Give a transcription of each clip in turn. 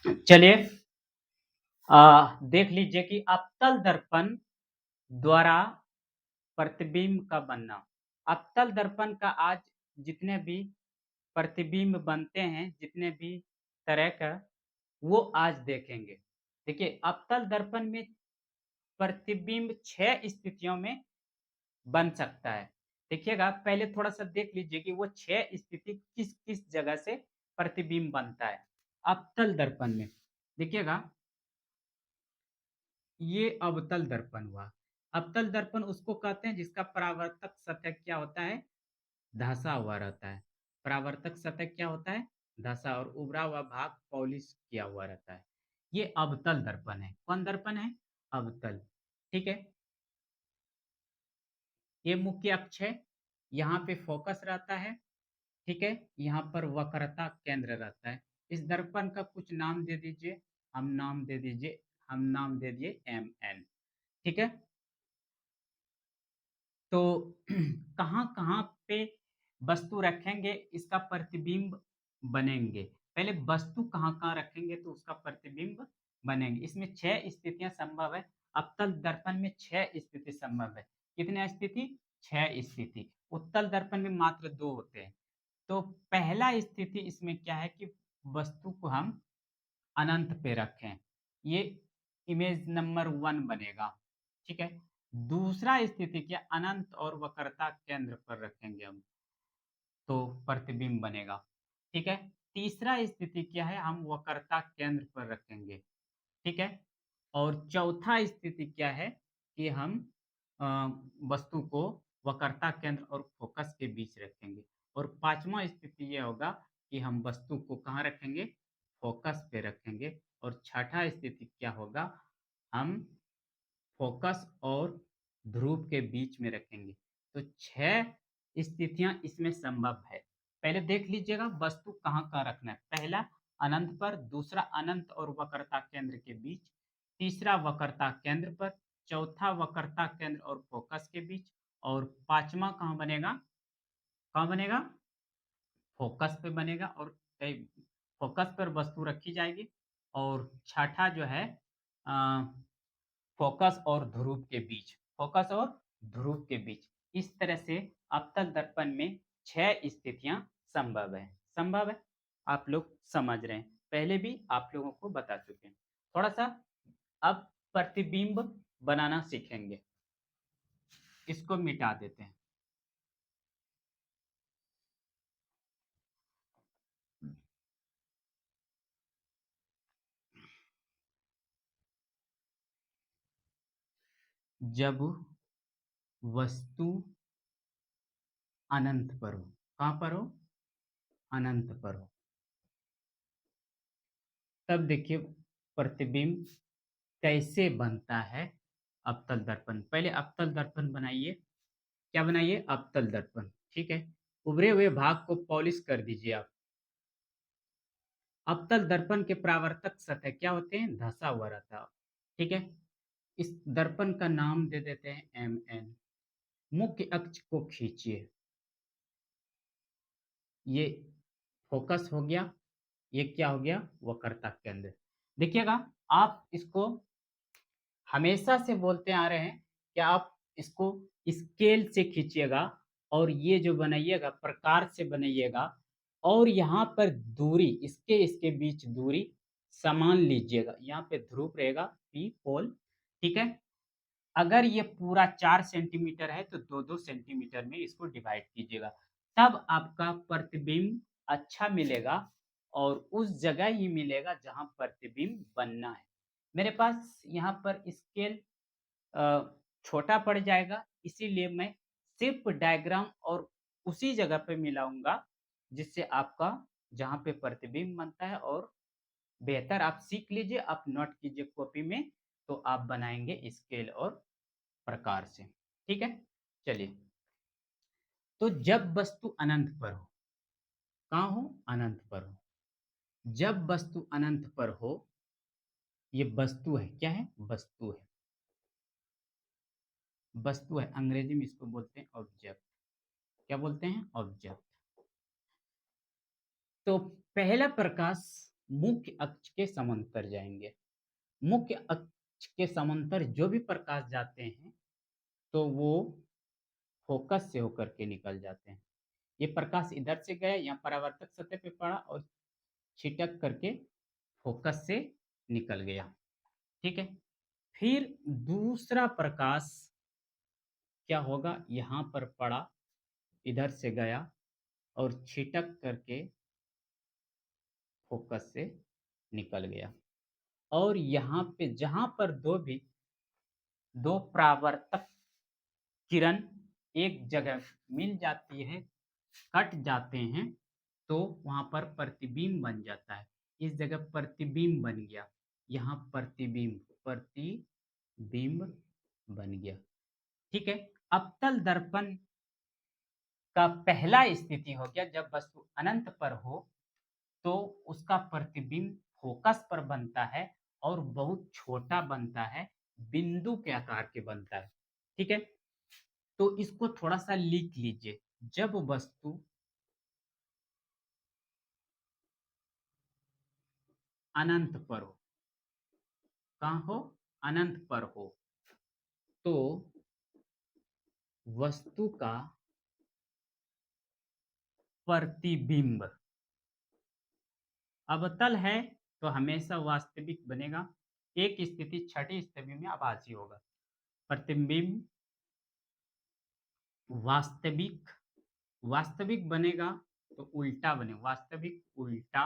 चलिए देख लीजिए कि अवतल दर्पण द्वारा प्रतिबिंब का बनना। अवतल दर्पण का आज जितने भी प्रतिबिंब बनते हैं, जितने भी तरह का, वो आज देखेंगे। देखिए, अवतल दर्पण में प्रतिबिंब 6 स्थितियों में बन सकता है। देखिएगा, पहले थोड़ा-सा देख लीजिए कि वो 6 स्थिति किस-किस जगह से प्रतिबिंब बनता है, अवतल दर्पण में। देखिएगा, ये अवतल दर्पण हुआ। अवतल दर्पण उसको कहते हैं जिसका परावर्तक सतह क्या होता है? धँसा हुआ रहता है। परावर्तक सतह क्या होता है? धँसा और उभरा हुआ भाग पॉलिश किया हुआ रहता है। ये अवतल दर्पण है। कौन दर्पण है? अवतल। ठीक है? ये मुख्य अक्ष है। यहाँ पे फ़ोकस रहता है। ठीक है? यहाँ पर वक्रता केंद्र रहता है। इस दर्पण का कुछ नाम दे दीजिए। हम नाम दे दिए MN। ठीक है? तो कहाँ-कहाँ पे वस्तु रखेंगे, इसका प्रतिबिंब बनेंगे। पहले वस्तु कहाँ-कहाँ रखेंगे तो उसका प्रतिबिंब बनेंगे। इसमें 6 स्थितियाँ संभव है। अवतल दर्पण में 6 स्थिति संभव है। कितने स्थिति? 6 स्थिति। उत्तल दर्पण में मात्र 2 होते हैं। तो पहला स्थिति इसमें क्या है कि वस्तु को हम अनंत पे रखें। ये इमेज नंबर 1 बनेगा। ठीक है? दूसरा स्थिति क्या, अनंत और वक्रता केंद्र पर रखेंगे हम, तो प्रतिबिंब बनेगा। ठीक है? तीसरा स्थिति क्या है, हम वक्रता केंद्र पर रखेंगे। ठीक है? और चौथा स्थिति क्या है कि हम अ, वस्तु को वक्रता केंद्र और फ़ोकस के बीच रखेंगे। और पाँचवाँ स्थिति ये होगा कि हम वस्तु को कहाँ रखेंगे? फ़ोकस पे रखेंगे। और छठा स्थिति क्या होगा? हम फ़ोकस और ध्रुव के बीच में रखेंगे। तो 6 स्थितियाँ इसमें संभव है। पहले देख लीजिएगा वस्तु कहाँ-कहाँ रखना है। पहला अनंत पर, दूसरा अनंत और वक्रता केंद्र के बीच, तीसरा वक्रता केंद्र पर, चौथा वक्रता केंद्र और फ़ोकस के बीच, और पाँचवाँ कहाँ बनेगा? कहाँ बनेगा? फ़ोकस पे बनेगा। और ए, फ़ोकस पर वस्तु रखी जाएगी। और छठा जो है अ फ़ोकस और ध्रुव के बीच, फ़ोकस और ध्रुव के बीच। इस तरह से अवतल दर्पण में 6 स्थितियाँ संभव है। संभव है? आप लोग समझ रहे हैं। पहले भी आप लोगों को बता चुके हैं। थोड़ा-सा अब प्रतिबिंब बनाना सीखेंगे। इसको मिटा देते हैं। जब वस्तु अनंत पर हो, कहाँ पर हो? अनंत पर हो। तब देखिए प्रतिबिंब कैसे बनता है अवतल दर्पण। पहले अवतल दर्पण बनाइए। क्या बनाइए? अवतल दर्पण। ठीक है? उभरे हुए भाग को पॉलिश कर दीजिए आप। अवतल दर्पण के परावर्तक सतह क्या होते हैं? धँसा हुआ रहता है। ठीक है? इस दर्पण का नाम दे देते हैं MN। मुख्य अक्ष को खींचिए। ये फ़ोकस हो गया। ये क्या हो गया? वक्रता केंद्र। देखिएगा, आप इसको हमेशा से बोलते आ रहे हैं कि आप इसको स्केल से खींचिएगा और ये जो बनाइएगा प्रकार से बनाइएगा। और यहाँ पर दूरी, इसके बीच दूरी समान लीजिएगा। यहाँ पे ध्रुव रहेगा P पोल। ठीक है? अगर ये पूरा 4 सेंटीमीटर है तो 2-2 सेंटीमीटर में इसको डिवाइड कीजिएगा। तब आपका प्रतिबिंब अच्छा मिलेगा और उस जगह ही मिलेगा जहाँ प्रतिबिंब बनना है। मेरे पास यहाँ पर स्केल छोटा पड़ जाएगा, इसीलिए मैं सिर्फ़ डायग्राम और उसी जगह पे मिलाऊँगा जिससे आपका जहाँ पे प्रतिबिंब बनता है। और बेहतर आप सीख लीजिए, आप नोट कीजिए कॉपी में, तो आप बनाएँगे स्केल और प्रकार से। ठीक है? चलिए, तो जब वस्तु अनंत पर हो, कहाँ हो? अनंत पर हो। जब वस्तु अनंत पर हो, ये वस्तु है। क्या है? वस्तु है। वस्तु है, अंग्रेजी में इसको बोलते हैं ऑब्जेक्ट। क्या बोलते हैं? ऑब्जेक्ट। तो पहला प्रकाश मुख्य अक्ष के समांतर जाएंगे। मुख्य अक्ष के समांतर जो भी प्रकाश जाते हैं तो वो फोकस से होकर के निकल जाते हैं। ये प्रकाश इधर से गया, यहाँ परावर्तक सतह पे पड़ा और छिटक करके फोकस से निकल गया। ठीक है। फिर दूसरा प्रकाश क्या होगा, यहाँ पर पड़ा, इधर से गया और छिटक करके फोकस से निकल गया। और यहाँ पे जहाँ पर दो परावर्तक किरण एक जगह मिल जाती है, कट जाते हैं, तो वहाँ पर प्रतिबिंब बन जाता है। इस जगह प्रतिबिंब बन गया, यहाँ प्रतिबिंब बन गया। ठीक है। अवतल दर्पण का पहला स्थिति हो गया, जब वस्तु अनंत पर हो तो उसका प्रतिबिंब फोकस पर बनता है और बहुत छोटा बनता है, बिंदु के आकार के बनता है। ठीक है। तो इसको थोड़ा सा लिख लीजिए। जब वस्तु अनंत पर हो, कहाँ हो, अनंत पर हो, तो वस्तु का प्रतिबिंब अवतल है तो हमेशा वास्तविक बनेगा। एक स्थिति छठी स्थिति में आभासी होगा। प्रतिबिंब वास्तविक वास्तविक बनेगा तो उल्टा बने, वास्तविक उल्टा,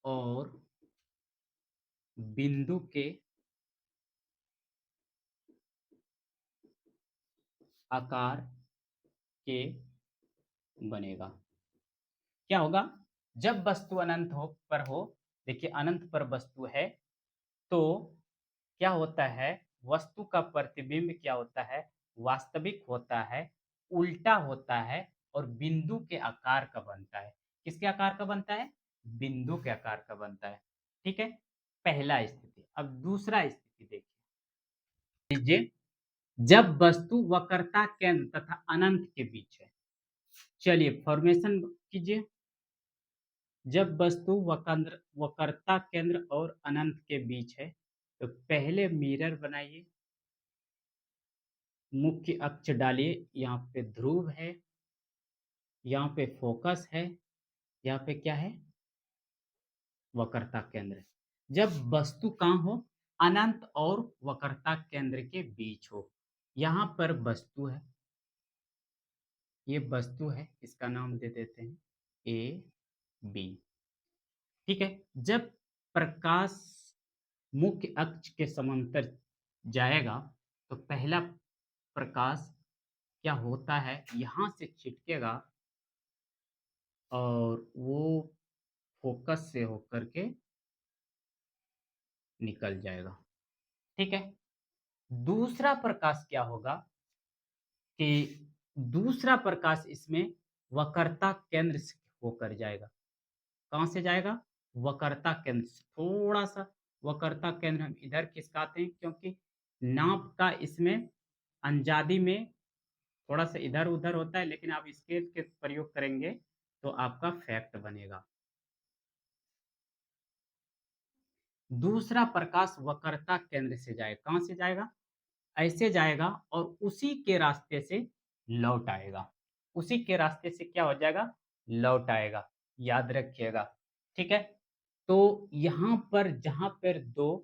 और बिंदु के आकार के बनेगा। क्या होगा, जब वस्तु अनंत हो, देखिए अनंत पर वस्तु है, तो क्या होता है, वस्तु का प्रतिबिंब क्या होता है, वास्तविक होता है, उल्टा होता है और बिंदु के आकार का बनता है। किसके आकार का बनता है, बिंदु के आकार का बनता है। ठीक है। पहला स्थिति। अब दूसरा स्थिति देखिए लीजिए, जब वस्तु वक्रता केंद्र तथा अनंत के बीच है। चलिए फॉर्मेशन कीजिए। जब वस्तु वक्रता केंद्र और अनंत के बीच है तो पहले मिरर बनाइए, मुख्य अक्ष डालिए, यहाँ पे ध्रुव है, यहाँ पे फोकस है, यहाँ पे क्या है, वक्रता केंद्र। जब वस्तु कहाँ हो, अनंत और वक्रता केंद्र के बीच हो, यहाँ पर वस्तु है, ये वस्तु है, इसका नाम दे देते हैं ए बी। ठीक है। जब प्रकाश मुख्य अक्ष के समांतर जाएगा तो पहला प्रकाश क्या होता है, यहाँ से छिटकेगा और वो फोकस से होकर के निकल जाएगा। ठीक है। दूसरा प्रकाश क्या होगा कि दूसरा प्रकाश इसमें वक्रता केंद्र से होकर जाएगा। कहाँ से जाएगा, वक्रता केंद्र से। थोड़ा सा वक्रता केंद्र हम इधर खिसकाते हैं क्योंकि नाप का इसमें अंजादी में थोड़ा सा इधर उधर होता है, लेकिन आप स्केल के प्रयोग करेंगे तो आपका फैक्ट बनेगा। दूसरा प्रकाश वक्रता केंद्र से जाएगा। कहाँ से जाएगा, ऐसे जाएगा और उसी के रास्ते से लौट आएगा। उसी के रास्ते से क्या हो जाएगा, लौट आएगा। याद रखिएगा। ठीक है। तो यहाँ पर जहाँ पर दो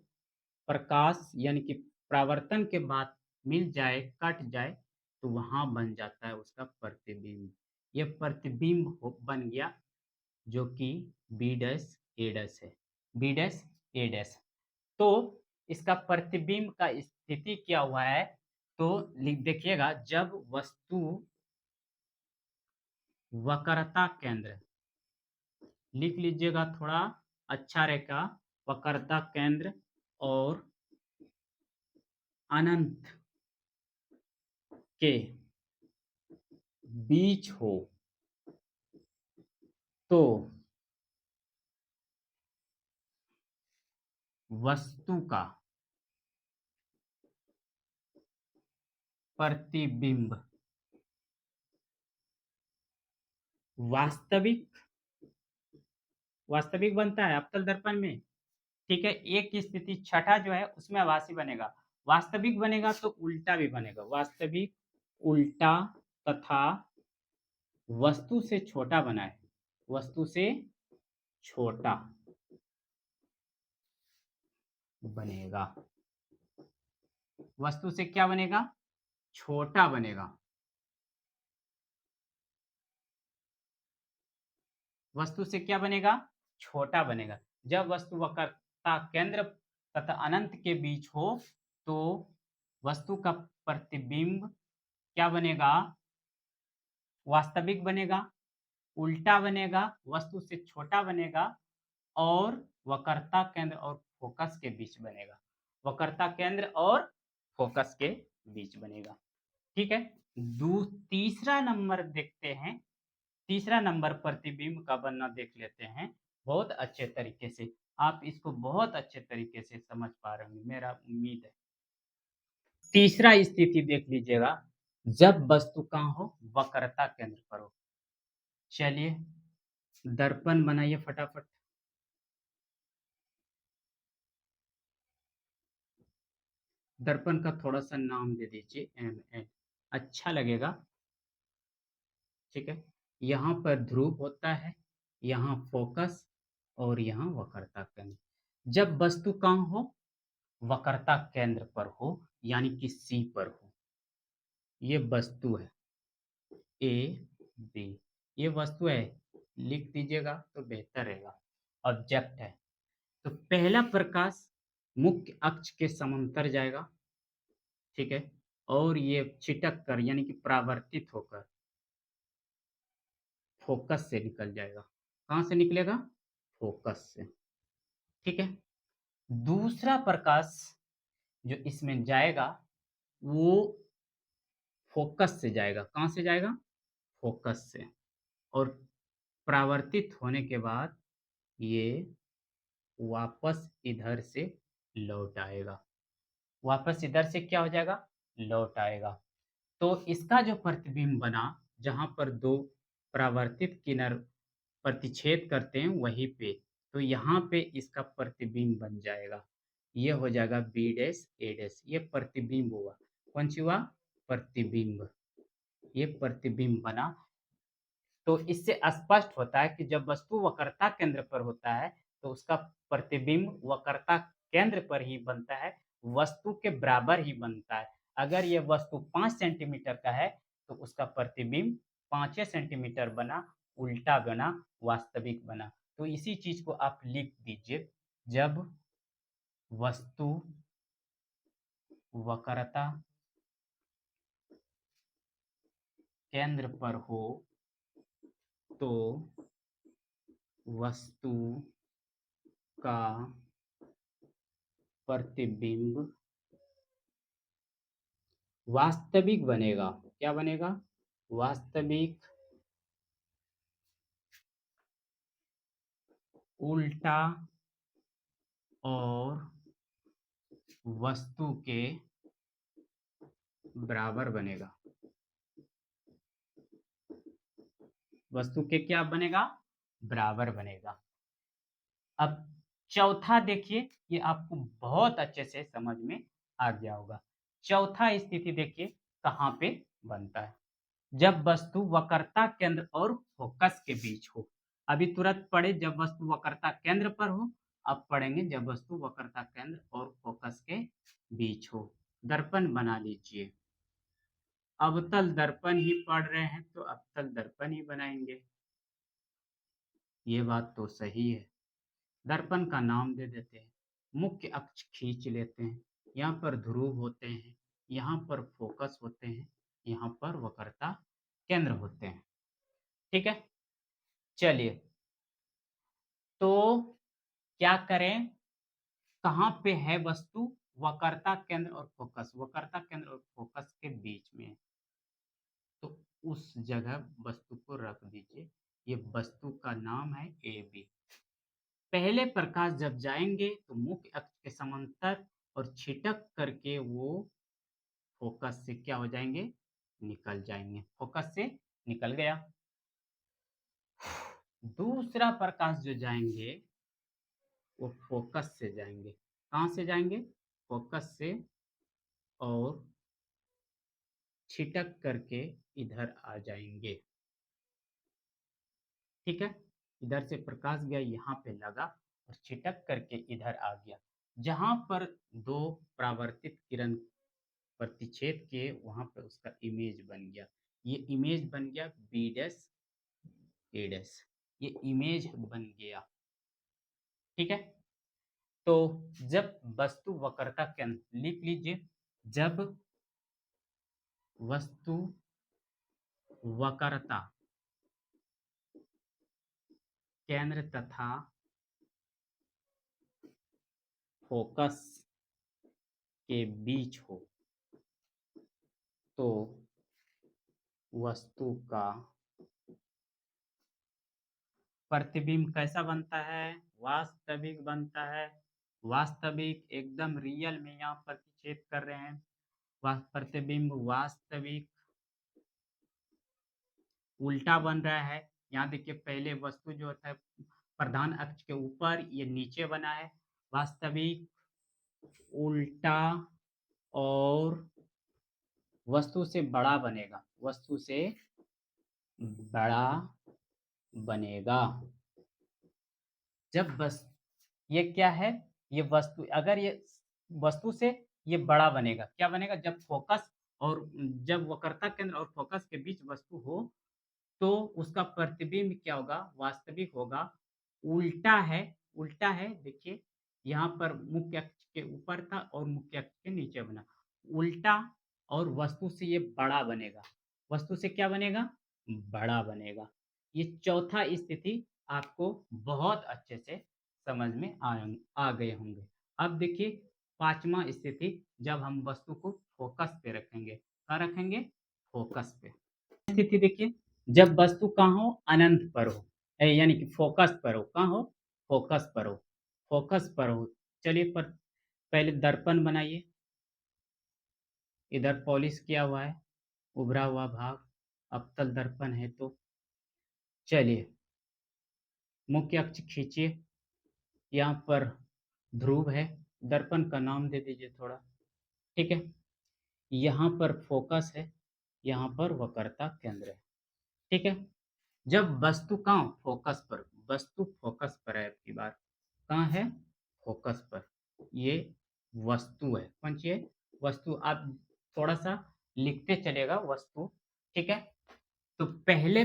प्रकाश यानी कि परावर्तन के बाद मिल जाए, कट जाए, तो वहां बन जाता है उसका प्रतिबिंब। ये प्रतिबिंब बन गया, जो कि बी डैश ए डैश है, बी डैश ए डैश। तो इसका प्रतिबिंब का स्थिति क्या हुआ है, तो देखिएगा, जब वस्तु वक्रता केंद्र, लिख लीजिएगा थोड़ा अच्छा रहेगा, वक्रता केंद्र और अनंत के बीच हो तो वस्तु का प्रतिबिंब वास्तविक वास्तविक बनता है अवतल दर्पण में। ठीक है, एक की स्थिति छठा जो है उसमें आभासी बनेगा। वास्तविक बनेगा तो उल्टा भी बनेगा। वास्तविक, उल्टा तथा वस्तु से छोटा बना है। वस्तु से छोटा बनेगा। वस्तु से क्या बनेगा? छोटा बनेगा। वस्तु से क्या बनेगा? छोटा बनेगा। जब वस्तु वक्रता केंद्र तथा अनंत के बीच हो तो वस्तु का प्रतिबिंब क्या बनेगा? वास्तविक बनेगा, उल्टा बनेगा, वस्तु से छोटा बनेगा और वक्रता केंद्र और फोकस के बीच बनेगा। वक्रता केंद्र और फोकस के बीच बनेगा। ठीक है? तीसरा नंबर देखते हैं। तीसरा नंबर प्रतिबिंब का बनना देख लेते हैं बहुत अच्छे तरीके से। आप इसको बहुत अच्छे तरीके से समझ पा रहे होंगे, मेरा उम्मीद है। तीसरा स्थिति देख लीजिएगा, जब वस्तु कहाँ हो? वक्रता केंद्र पर हो। चलिए दर्पण बनाइए फटाफट। दर्पण का थोड़ा-सा नाम दे दीजिए एम अच्छा लगेगा। ठीक है? यहाँ पर ध्रुव होता है, यहाँ फोकस और यहाँ वक्रता केंद्र। जब वस्तु कहाँ हो? वक्रता केंद्र पर हो यानी कि सी पर हो। ये वस्तु है ए, बी। ये वस्तु है, लिख दीजिएगा तो बेहतर रहेगा। ऑब्जेक्ट है। तो पहला प्रकाश मुख्य अक्ष के समांतर जाएगा। ठीक है? और ये छिटक कर यानी कि परावर्तित होकर फोकस से निकल जाएगा। कहाँ से निकलेगा? फोकस से। ठीक है? दूसरा प्रकाश जो इसमें जाएगा वो फोकस से जाएगा। कहाँ से जाएगा? फोकस से। और परावर्तित होने के बाद ये वापस इधर से लौट आएगा। वापस इधर से क्या हो जाएगा? लौट आएगा। तो इसका जो प्रतिबिंब बना, जहाँ पर 2 परावर्तित किरण प्रतिच्छेद करते हैं वहीं पे, तो यहाँ पे इसका प्रतिबिंब बन जाएगा। ये हो जाएगा बी डैश ए डैश। ये प्रतिबिंब हुआ। कौन सी हुआ? प्रतिबिंब। ये प्रतिबिंब बना। तो इससे स्पष्ट होता है कि जब वस्तु वक्रता केंद्र पर होता है तो उसका प्रतिबिंब वक्रता केंद्र पर ही बनता है, वस्तु के बराबर ही बनता है। अगर ये वस्तु 5 सेंटीमीटर का है तो उसका प्रतिबिंब 5 सेंटीमीटर बना, उल्टा बना, वास्तविक बना। तो इसी चीज को आप लिख दीजिए, जब वस्तु वक्रता केंद्र पर हो तो वस्तु का प्रतिबिंब वास्तविक बनेगा। क्या बनेगा? वास्तविक, उल्टा और वस्तु के बराबर बनेगा। वस्तु के क्या बनेगा? बराबर बनेगा। अब चौथा देखिए, ये आपको बहुत अच्छे से समझ में आ गया होगा। चौथा स्थिति देखिए कहाँ पे बनता है। जब वस्तु वक्रता केंद्र और फोकस के बीच हो। अभी तुरंत पढ़े जब वस्तु वक्रता केंद्र पर हो, अब पढ़ेंगे जब वस्तु वक्रता केंद्र और फोकस के बीच हो। दर्पण बना लीजिए। अवतल दर्पण ही पढ़ रहे हैं तो अवतल दर्पण ही बनाएंगे। ये बात तो सही है। दर्पण का नाम दे देते हैं। मुख्य अक्ष खींच लेते हैं। यहाँ पर ध्रुव होते हैं, यहाँ पर फोकस होते हैं, यहाँ पर वक्रता केंद्र होते हैं। ठीक है? चलिए, तो क्या करें? कहाँ पे है वस्तु? वक्रता केंद्र और फोकस। वक्रता केंद्र और फोकस के बीच में है। तो उस जगह वस्तु को रख दीजिए। ये वस्तु का नाम है ए बी। पहले प्रकाश जब जाएंगे तो मुख्य अक्ष के समांतर और छिटक करके वो फोकस से क्या हो जाएंगे? निकल जाएंगे। फोकस से निकल गया। दूसरा प्रकाश जो जाएंगे वो फोकस से जाएंगे। कहाँ से जाएंगे? फोकस से, और छिटक करके इधर आ जाएंगे। ठीक है, इधर से प्रकाश गया, यहाँ पे लगा और छिटक करके इधर आ गया। जहां पर दो परावर्तित किरण प्रतिच्छेद किए, वहां पर उसका इमेज बन गया। ये इमेज बन गया बी डैश ए डैश, ये इमेज बन गया। ठीक है, तो जब वस्तु वक्रता केंद्र, लिख लीजिए, जब वस्तु वक्रता केंद्र तथा फोकस के बीच हो, तो वस्तु का प्रतिबिंब कैसा बनता है? वास्तविक बनता है। वास्तविक, एकदम रियल में यहाँ प्रतिच्छेद कर रहे हैं। प्रतिबिंब वास्तविक उल्टा बन रहा है। यहाँ देखिए, पहले वस्तु जो होता है प्रधान अक्ष के ऊपर, ये नीचे बना है। वास्तविक उल्टा, और वस्तु से बड़ा बनेगा, वस्तु से बड़ा बनेगा। जब बस, ये क्या है? ये वस्तु, अगर ये वस्तु से ये बड़ा बनेगा, क्या बनेगा? जब फोकस और जब वक्रता केंद्र और फोकस के बीच वस्तु हो, तो उसका प्रतिबिंब क्या होगा? वास्तविक होगा। उल्टा है, उल्टा है, देखिए यहाँ पर मुख्य अक्ष के ऊपर था और मुख्य अक्ष के नीचे बना, उल्टा, और वस्तु से ये बड़ा बनेगा। वस्तु से क्या बनेगा? बड़ा बनेगा। ये चौथा स्थिति आपको बहुत अच्छे से समझ में आ गए होंगे। अब देखिए पांचवा स्थिति, जब हम वस्तु को फोकस पे रखेंगे। कहाँ रखेंगे? फोकस पे। स्थिति देखिए, जब वस्तु कहाँ हो? अनंत पर हो, यानी कि फोकस पर हो। कहाँ हो? फोकस पर हो, फोकस पर हो। चलिए, पर पहले दर्पण बनाइए। इधर पॉलिश किया हुआ है, उभरा हुआ भाग, अवतल दर्पण है। तो चलिए, मुख्य अक्ष खींचिए। यहाँ पर ध्रुव है, दर्पण का नाम दे दीजिए थोड़ा। ठीक है, यहाँ पर फोकस है, यहाँ पर वक्रता केंद्र है। ठीक है, जब वस्तु कहाँ? फोकस पर। वस्तु फोकस पर है, आपकी बात कहाँ है? फोकस पर। ये वस्तु है, कौन सी है? वस्तु। आप थोड़ा सा लिखते चलेगा, वस्तु। ठीक है, तो पहले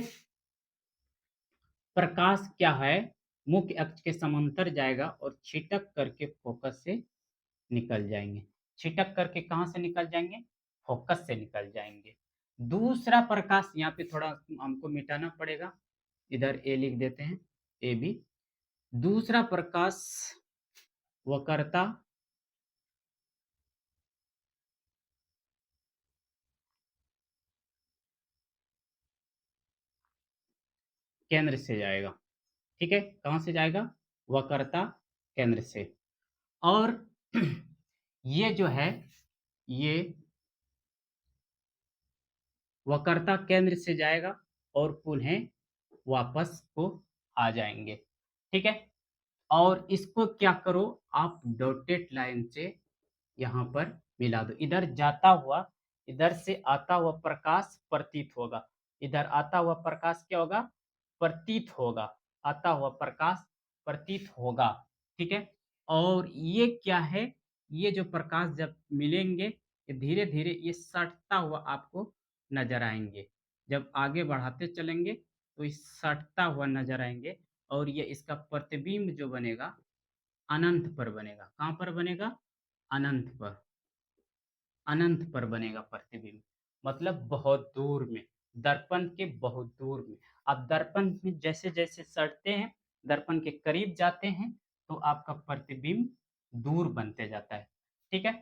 प्रकाश क्या है? मुख्य अक्ष के समांतर जाएगा और छिटक करके फोकस से निकल जाएंगे। छिटक करके कहाँ से निकल जाएंगे? फोकस से निकल जाएंगे। दूसरा प्रकाश, यहाँ पे थोड़ा हमको मिटाना पड़ेगा, इधर ए लिख देते हैं, ए बी। दूसरा प्रकाश वक्रता केंद्र से जाएगा। ठीक है, कहाँ से जाएगा? वक्रता केंद्र से। और ये जो है, ये वक्रता केंद्र से जाएगा और पुनः वापस को आ जाएंगे। ठीक है, और इसको क्या करो, आप डॉटेड लाइन से यहाँ पर मिला दो। इधर जाता हुआ, इधर से आता हुआ प्रकाश प्रतीत होगा, इधर आता हुआ प्रकाश क्या होगा? प्रतीत होगा, आता हुआ प्रकाश प्रतीत होगा। ठीक है, और ये क्या है? ये जो प्रकाश जब मिलेंगे, ये धीरे धीरे ये सटता हुआ आपको नजर आएंगे। जब आगे बढ़ाते चलेंगे तो ये सटता हुआ नजर आएंगे, और ये इसका प्रतिबिंब जो बनेगा, अनंत पर बनेगा। कहाँ पर बनेगा? अनंत पर। अनंत पर बनेगा प्रतिबिंब, मतलब बहुत दूर में, दर्पण के बहुत दूर में। आप दर्पण में जैसे जैसे सटते हैं, दर्पण के करीब जाते हैं, तो आपका प्रतिबिंब दूर बनते जाता है। ठीक है,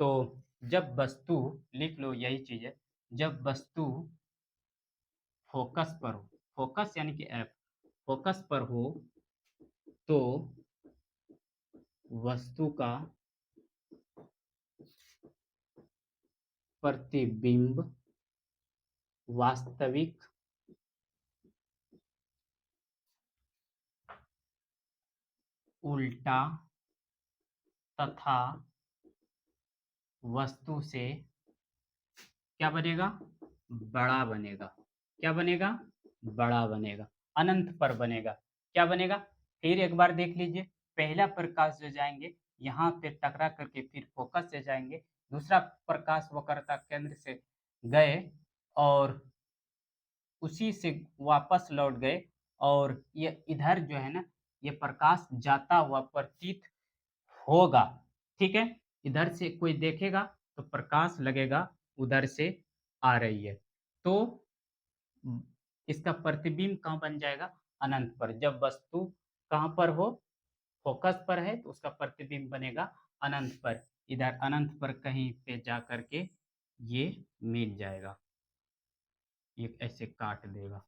तो जब वस्तु, लिख लो यही चीज है, जब वस्तु फोकस पर हो, फोकस यानी कि एफ, फोकस पर हो, तो वस्तु का प्रतिबिंब वास्तविक उल्टा तथा वस्तु से क्या बनेगा? बड़ा बनेगा। क्या बनेगा? बड़ा बनेगा। अनंत पर बनेगा। क्या बनेगा? फिर एक बार देख लीजिए, पहला प्रकाश जो जाएँगे, यहाँ पे टकरा करके फिर फोकस से जाएँगे, दूसरा प्रकाश वक्रता केंद्र से गए और उसी से वापस लौट गए और ये इधर जो है ना, ये प्रकाश जाता हुआ प्रतीत होगा, ठीक है? इधर से कोई देखेगा तो प्रकाश लगेगा उधर से आ रही है। तो उम, इसका प्रतिबिंब कहाँ बन जाएगा? अनंत पर। जब वस्तु कहाँ पर हो? फ़ोकस पर है तो उसका प्रतिबिंब बनेगा अनंत पर। इधर अनंत पर कहीं पे जा कर के ये मिल जाएगा। ये ऐसे काट देगा।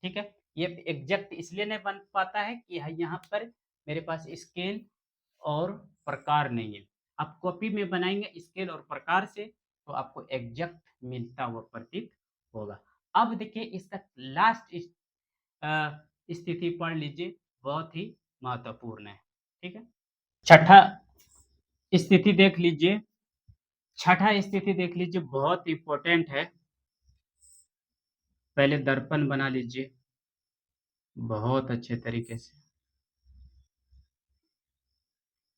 ठीक है? ये एग्ज़ैक्ट इसलिए नहीं बन पाता है कि यहाँ पर मेरे पास स्केल और प्रकार नहीं है। आप कॉपी में बनाएँगे स्केल और प्रकार से तो आपको एग्ज़ैक्ट मिलता हुआ प्रतीत होगा। अब देखिए इसका लास्ट स्थिति पढ़ लीजिए, बहुत ही महत्वपूर्ण है। ठीक है? छठा स्थिति देख लीजिए, छठा स्थिति देख लीजिए, बहुत इम्पोर्टेंट है। पहले दर्पण बना लीजिए, बहुत अच्छे तरीके से।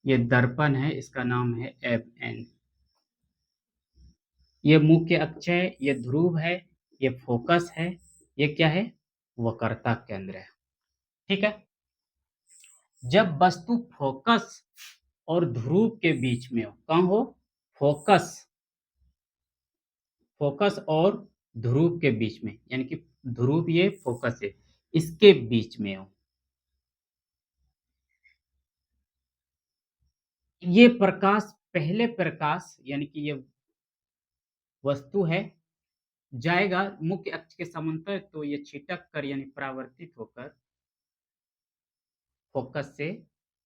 ये दर्पण है, इसका नाम है FN। ये मुख्य अक्ष है, ये ध्रुव है, ये फोकस है, ये क्या है? वक्रता केंद्र है। ठीक है? जब वस्तु फोकस और ध्रुव के बीच में हो, कहाँ हो? फोकस, फोकस और ध्रुव के बीच में, यानी कि ध्रुव ये फोकस है, इसके बीच में हो। ये प्रकाश, पहले प्रकाश यानी कि ये वस्तु है, जाएगा मुख्य अक्ष के समांतर तो ये छिटक कर यानी परावर्तित होकर फोकस से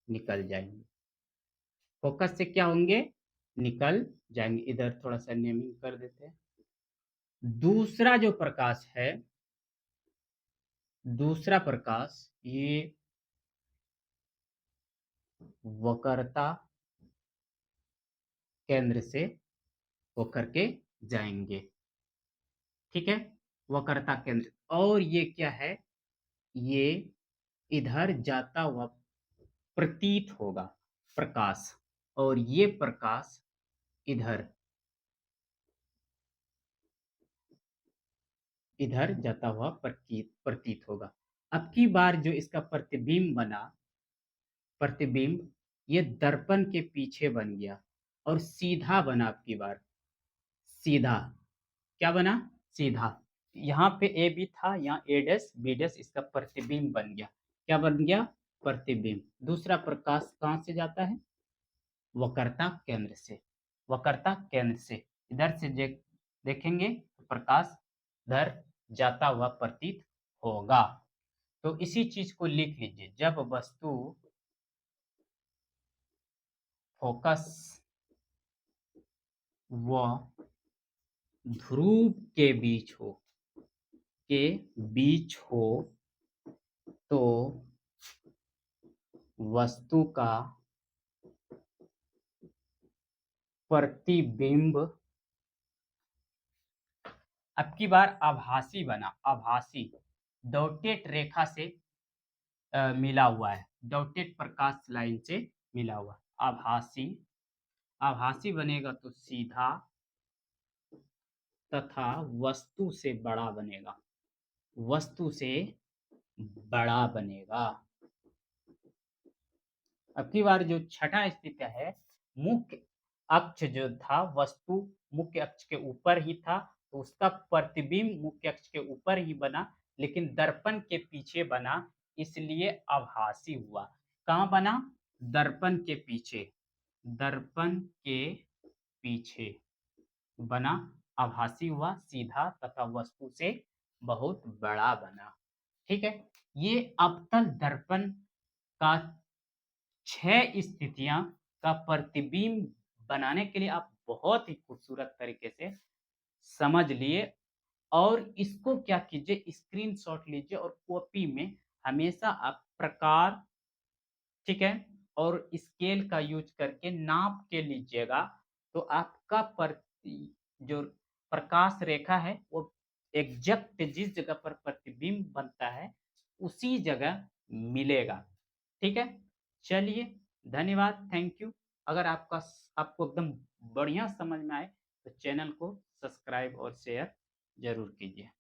निकल जाएंगे। फोकस से क्या होंगे? निकल जाएंगे। इधर थोड़ा सा नेमिंग कर देते हैं। दूसरा जो प्रकाश है, दूसरा प्रकाश ये वक्रता केंद्र से होकर के जाएंगे। ठीक है? वक्रता केंद्र, और ये क्या है? ये इधर जाता हुआ प्रतीत होगा प्रकाश, और ये प्रकाश इधर इधर जाता हुआ प्रतीत प्रतीत होगा। अब की बार जो इसका प्रतिबिंब बना, प्रतिबिंब ये दर्पण के पीछे बन गया और सीधा बना। अब की बार सीधा, क्या बना? सीधा। यहाँ पे ए बी था, यहाँ ए डैश बी डैश, इसका प्रतिबिंब बन गया। क्या बन गया? प्रतिबिंब। दूसरा प्रकाश कहाँ से जाता है? वक्रता केंद्र से। वक्रता केंद्र से इधर से देखेंगे तो प्रकाश इधर जाता हुआ प्रतीत होगा। तो इसी चीज को लिख लीजिए, जब वस्तु फोकस व ध्रुव के बीच हो, के बीच हो तो वस्तु का प्रतिबिंब अब की बार आभासी बना। आभासी डॉटेड रेखा से मिला हुआ है, डॉटेड प्रकाश लाइन से मिला हुआ। आभासी, आभासी बनेगा तो सीधा तथा वस्तु से बड़ा बनेगा। वस्तु से बड़ा बनेगा। अब की बार जो छठा स्थिति है, मुख्य अक्ष जो था, वस्तु मुख्य अक्ष के ऊपर ही था तो उसका प्रतिबिंब मुख्य अक्ष के ऊपर ही बना, लेकिन दर्पण के पीछे बना, इसलिए आभासी हुआ। कहाँ बना? दर्पण के पीछे। दर्पण के पीछे बना, आभासी हुआ, सीधा तथा वस्तु से बहुत बड़ा बना। ठीक है? ये अवतल दर्पण का 6 स्थितियां का प्रतिबिंब बनाने के लिए आप बहुत ही खूबसूरत तरीके से समझ लिए, और इसको क्या कीजिए, स्क्रीनशॉट लीजिए और कॉपी में हमेशा आप प्रकार, ठीक है, और स्केल का यूज़ करके नाप के लीजिएगा, तो आपका जो प्रकाश रेखा है, वो एग्ज़ैक्ट जिस जगह पर प्रतिबिंब बनता है, उसी जगह मिलेगा। ठीक है? चलिए, धन्यवाद, थैंक यू। अगर आपको एकदम बढ़िया समझ में आए, तो चैनल को सब्सक्राइब और शेयर ज़रूर कीजिए।